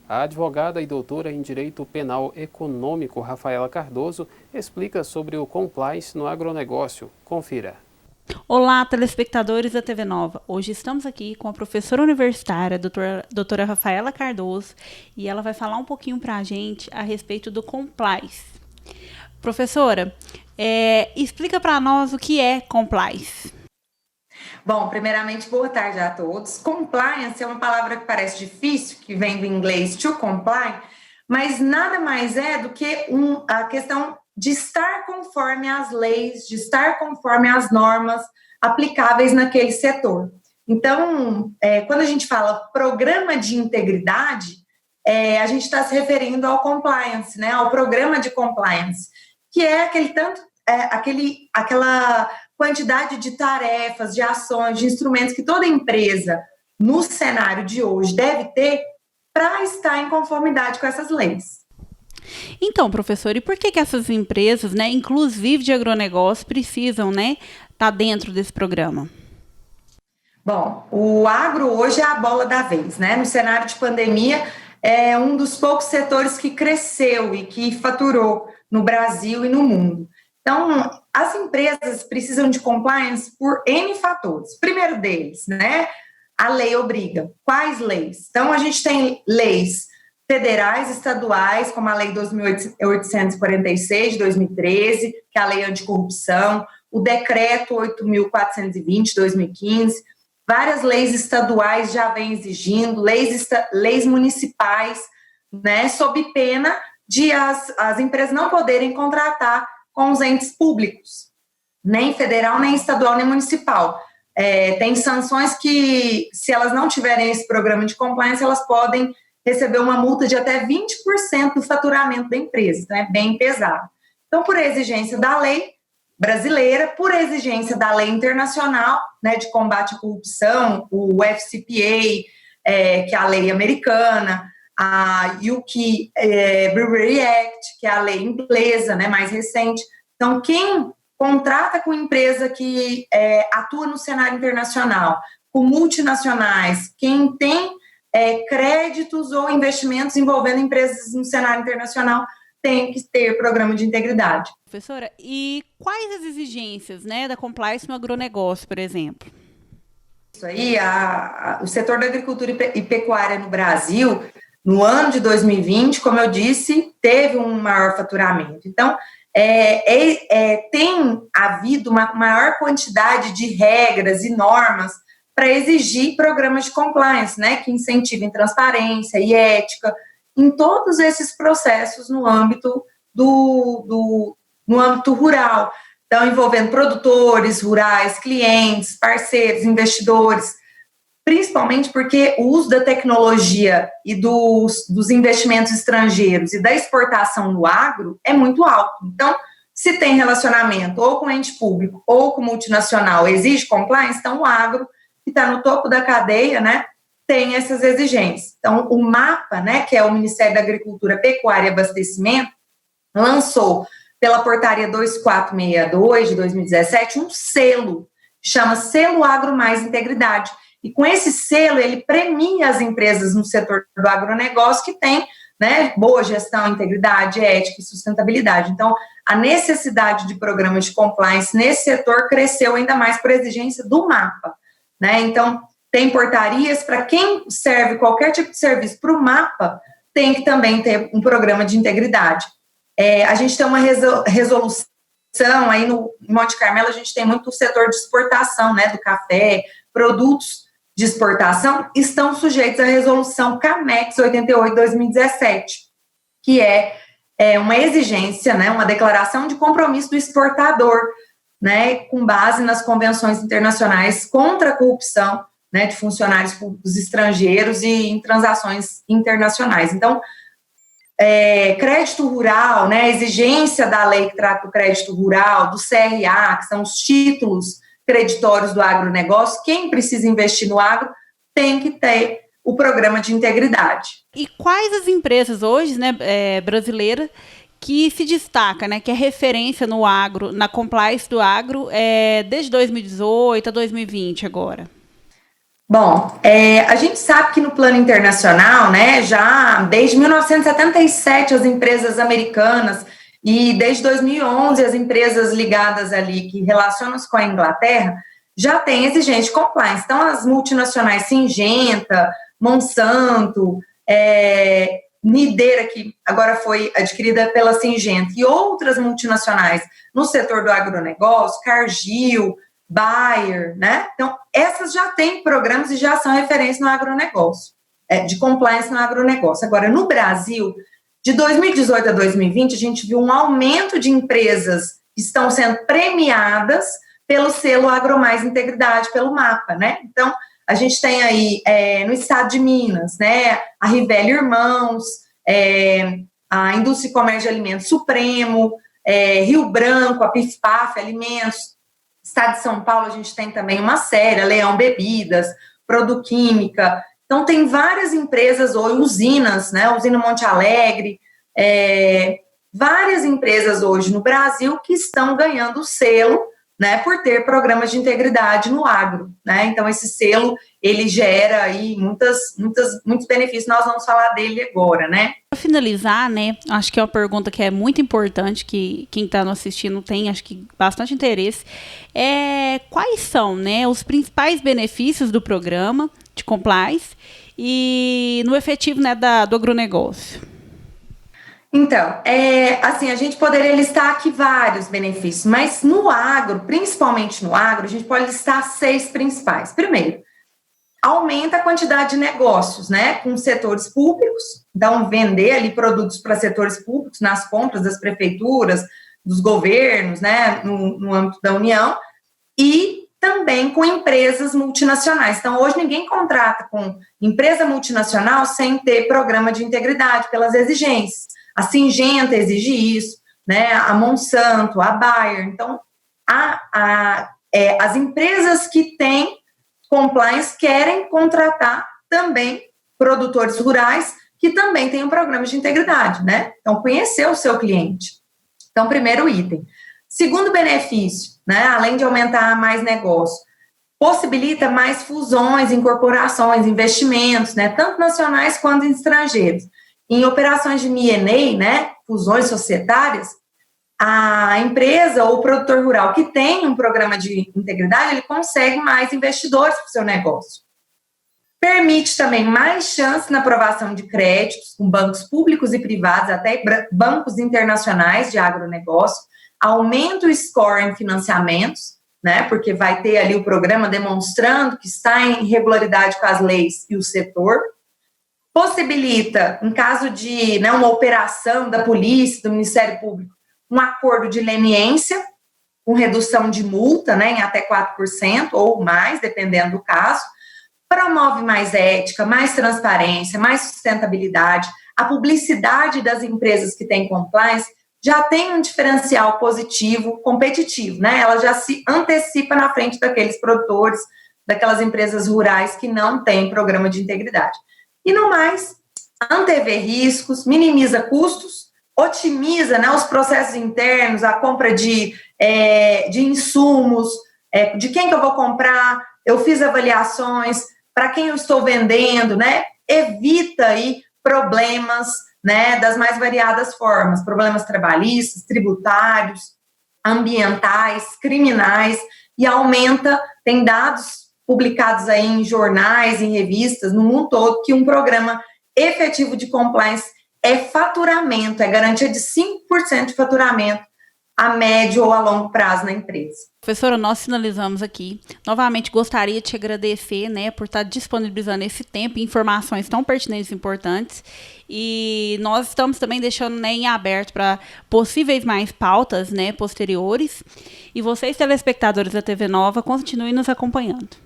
A advogada e doutora em Direito Penal Econômico, Rafaela Cardoso, explica sobre o compliance no agronegócio. Confira. Olá, telespectadores da TV Nova. Hoje estamos aqui com a professora universitária, doutora Rafaela Cardoso, e ela vai falar um pouquinho para a gente a respeito do compliance. Professora, explica para nós o que é compliance. Bom, primeiramente, boa tarde a todos. Compliance é uma palavra que parece difícil, que vem do inglês to comply, mas nada mais é do que a questão de estar conforme às leis, de estar conforme às normas aplicáveis naquele setor. Então, quando a gente fala programa de integridade, a gente está se referindo ao compliance, né, ao programa de compliance, que é aquela quantidade de tarefas, de ações, de instrumentos que toda empresa, no cenário de hoje, deve ter para estar em conformidade com essas leis. Então, professor, e por que essas empresas, né, inclusive de agronegócio, precisam, né, estar dentro desse programa? Bom, o agro hoje é a bola da vez, né? No cenário de pandemia, é um dos poucos setores que cresceu e que faturou no Brasil e no mundo. Então, as empresas precisam de compliance por N fatores. Primeiro deles, né, a lei obriga. Quais leis? Então, a gente tem leis federais, estaduais, como a Lei 2.846 de 2013, que é a Lei Anticorrupção, o Decreto 8.420 de 2015, várias leis estaduais já vêm exigindo, leis municipais, né, sob pena de as empresas não poderem contratar com os entes públicos, nem federal, nem estadual, nem municipal. Tem sanções que, se elas não tiverem esse programa de compliance, elas podem receber uma multa de até 20% do faturamento da empresa, então é bem pesado. Então, por exigência da lei brasileira, por exigência da lei internacional, né, de combate à corrupção, o FCPA, que é a lei americana, a UK Brewery Act, que é a lei inglesa, né, mais recente. Então, quem contrata com empresa que atua no cenário internacional, com multinacionais, quem tem créditos ou investimentos envolvendo empresas no cenário internacional, tem que ter programa de integridade. Professora, e quais as exigências, né, da compliance no agronegócio, por exemplo? Isso aí, o setor da agricultura e pecuária no Brasil, no ano de 2020, como eu disse, teve um maior faturamento. Então, tem havido uma maior quantidade de regras e normas para exigir programas de compliance, né, que incentivem transparência e ética em todos esses processos no âmbito no âmbito rural. Então, envolvendo produtores rurais, clientes, parceiros, investidores, principalmente porque o uso da tecnologia e dos investimentos estrangeiros e da exportação no agro é muito alto. Então, se tem relacionamento ou com ente público ou com multinacional, exige compliance, então o agro, que está no topo da cadeia, né, tem essas exigências. Então, o MAPA, né, que é o Ministério da Agricultura, Pecuária e Abastecimento, lançou pela portaria 2462 de 2017 um selo, chama Selo Agro Mais Integridade. E com esse selo, ele premia as empresas no setor do agronegócio que tem, né, boa gestão, integridade, ética e sustentabilidade. Então, a necessidade de programas de compliance nesse setor cresceu ainda mais por exigência do MAPA, né? Então, tem portarias para quem serve qualquer tipo de serviço para o MAPA, tem que também ter um programa de integridade. A gente tem uma resolução aí no Monte Carmelo, a gente tem muito o setor de exportação, né, do café, produtos de exportação estão sujeitos à resolução CAMEX 88/2017, que é uma exigência, né, uma declaração de compromisso do exportador, né, com base nas convenções internacionais contra a corrupção, né, de funcionários públicos estrangeiros e em transações internacionais. Então, crédito rural, né, exigência da lei que trata o crédito rural, do CRA, que são os títulos creditórios do agronegócio, quem precisa investir no agro tem que ter o programa de integridade. E quais as empresas hoje, né, brasileiras, que se destaca, né, que é referência no agro, na compliance do agro, desde 2018 a 2020 agora? Bom, a gente sabe que no plano internacional, né, já desde 1977 as empresas americanas e desde 2011 as empresas ligadas ali que relacionam-se com a Inglaterra já têm exigência de compliance. Então as multinacionais Syngenta, Monsanto, Midea, que agora foi adquirida pela Syngenta, e outras multinacionais no setor do agronegócio, Cargill, Bayer, né? Então, essas já têm programas e já são referência no agronegócio, de compliance no agronegócio. Agora, no Brasil, de 2018 a 2020, a gente viu um aumento de empresas que estão sendo premiadas pelo selo AgroMais Integridade, pelo MAPA, né? Então, a gente tem aí, no estado de Minas, né, a Rivelli Irmãos, a Indústria e Comércio de Alimentos Supremo, Rio Branco, a PIF-PAF Alimentos. Estado de São Paulo, a gente tem também uma série, Leão Bebidas, Produquímica. Então, tem várias empresas, ou usinas, né? Usina Monte Alegre, várias empresas hoje no Brasil que estão ganhando selo, né, por ter programas de integridade no agro, né? Então, esse selo, ele gera aí muitos benefícios, nós vamos falar dele agora, né? Para finalizar, né, acho que é uma pergunta que é muito importante, que quem está nos assistindo tem, acho que, bastante interesse, quais são, né, os principais benefícios do programa de compliance e no efetivo, né, do agronegócio? Então, assim, a gente poderia listar aqui vários benefícios, mas no agro, principalmente no agro, a gente pode listar 6 principais. Primeiro, aumenta a quantidade de negócios, né, com setores públicos, então vender ali produtos para setores públicos, nas compras das prefeituras, dos governos, né, no âmbito da União, e também com empresas multinacionais. Então, hoje ninguém contrata com empresa multinacional sem ter programa de integridade pelas exigências. A Syngenta exige isso, né? A Monsanto, a Bayer. Então, as empresas que têm compliance querem contratar também produtores rurais que também têm um programa de integridade, né? Então, conhecer o seu cliente. Então, primeiro item. Segundo benefício, né? Além de aumentar mais negócio, possibilita mais fusões, incorporações, investimentos, né? Tanto nacionais quanto estrangeiros. Em operações de M&A, né, fusões societárias, a empresa ou o produtor rural que tem um programa de integridade, ele consegue mais investidores para o seu negócio. Permite também mais chance na aprovação de créditos com bancos públicos e privados, até bancos internacionais de agronegócio, aumenta o score em financiamentos, né, porque vai ter ali o programa demonstrando que está em regularidade com as leis e o setor. Possibilita, em caso de, né, uma operação da polícia, do Ministério Público, um acordo de leniência, com redução de multa, né, em até 4% ou mais, dependendo do caso. Promove mais ética, mais transparência, mais sustentabilidade. A publicidade das empresas que têm compliance já tem um diferencial positivo, competitivo, né? Ela já se antecipa na frente daqueles produtores, daquelas empresas rurais que não têm programa de integridade. E no mais, antever riscos, minimiza custos, otimiza, né, os processos internos, a compra de insumos, de quem que eu vou comprar, eu fiz avaliações, para quem eu estou vendendo, né, evita aí problemas, né, das mais variadas formas, problemas trabalhistas, tributários, ambientais, criminais, e aumenta, tem dados publicados aí em jornais, em revistas, no mundo todo, que um programa efetivo de compliance é faturamento, é garantia de 5% de faturamento a médio ou a longo prazo na empresa. Professora, nós finalizamos aqui. Novamente, gostaria de te agradecer, né, por estar disponibilizando esse tempo e informações tão pertinentes e importantes. E nós estamos também deixando, né, em aberto para possíveis mais pautas, né, posteriores. E vocês, telespectadores da TV Nova, continuem nos acompanhando.